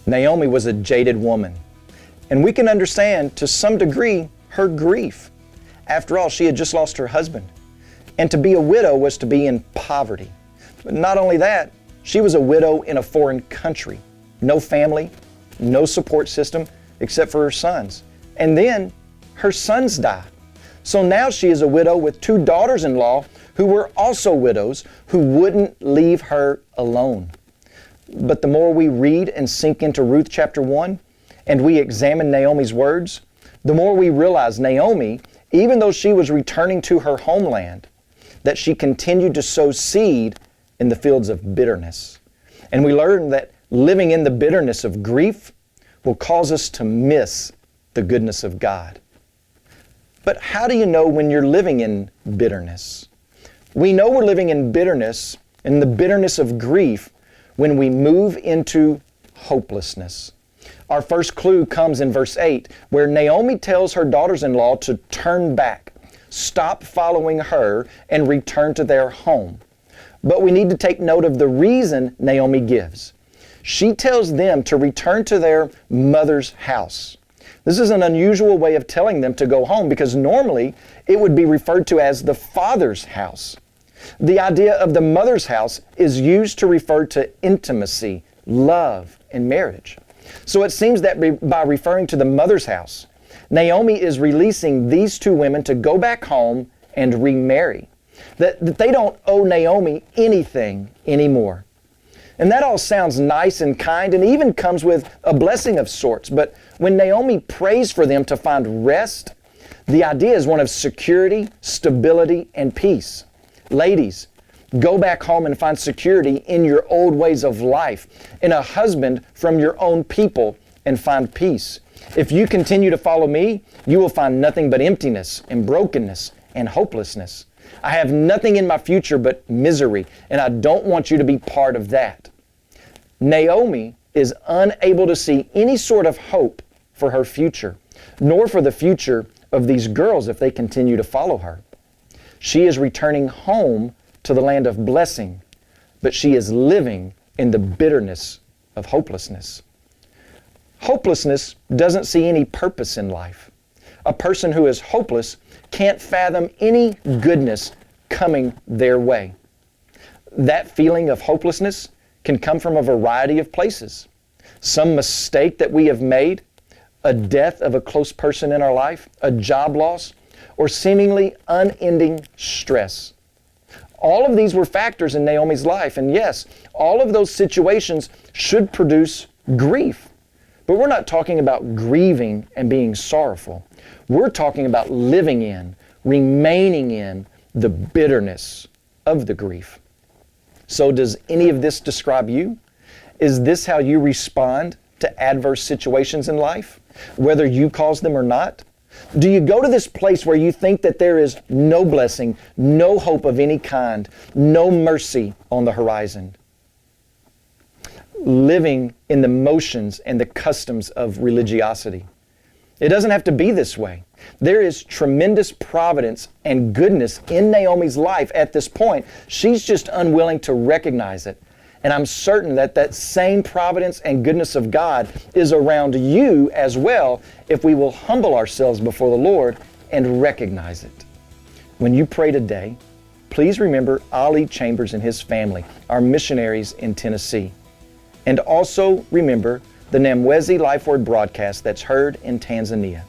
Naomi was a jaded woman, and we can understand to some degree her grief. After all, she had just lost her husband, and to be a widow was to be in poverty. But not only that, she was a widow in a foreign country. No family, no support system except for her sons. And then her sons die. So now she is a widow with two daughters-in-law who were also widows who wouldn't leave her alone. But the more we read and sink into Ruth chapter 1 and we examine Naomi's words, the more we realize Naomi, even though she was returning to her homeland, that she continued to sow seed in the fields of bitterness. And we learn that living in the bitterness of grief will cause us to miss the goodness of God. But how do you know when you're living in bitterness? We know we're living in bitterness, in the bitterness of grief, when we move into hopelessness. Our first clue comes in verse 8, where Naomi tells her daughters-in-law to turn back, stop following her, and return to their home. But we need to take note of the reason Naomi gives. She tells them to return to their mother's house. This is an unusual way of telling them to go home because normally it would be referred to as the father's house. The idea of the mother's house is used to refer to intimacy, love, and marriage. So it seems that by referring to the mother's house, Naomi is releasing these two women to go back home and remarry. That they don't owe Naomi anything anymore. And that all sounds nice and kind and even comes with a blessing of sorts. But when Naomi prays for them to find rest, the idea is one of security, stability, and peace. Ladies, go back home and find security in your old ways of life, in a husband from your own people, and find peace. If you continue to follow me, you will find nothing but emptiness and brokenness and hopelessness. I have nothing in my future but misery, and I don't want you to be part of that. Naomi is unable to see any sort of hope for her future, nor for the future of these girls if they continue to follow her. She is returning home to the land of blessing, but she is living in the bitterness of hopelessness. Hopelessness doesn't see any purpose in life. A person who is hopeless can't fathom any goodness coming their way. That feeling of hopelessness can come from a variety of places. Some mistake that we have made, a death of a close person in our life, a job loss, or seemingly unending stress. All of these were factors in Naomi's life, and yes, all of those situations should produce grief. But we're not talking about grieving and being sorrowful. We're talking about living in, remaining in the bitterness of the grief. So does any of this describe you? Is this how you respond to adverse situations in life, whether you cause them or not? Do you go to this place where you think that there is no blessing, no hope of any kind, no mercy on the horizon? Living in the motions and the customs of religiosity. It doesn't have to be this way. There is tremendous providence and goodness in Naomi's life at this point. She's just unwilling to recognize it. And I'm certain that that same providence and goodness of God is around you as well if we will humble ourselves before the Lord and recognize it. When you pray today, please remember Ali Chambers and his family, our missionaries in Tennessee. And also remember the Namwezi Life Word broadcast that's heard in Tanzania.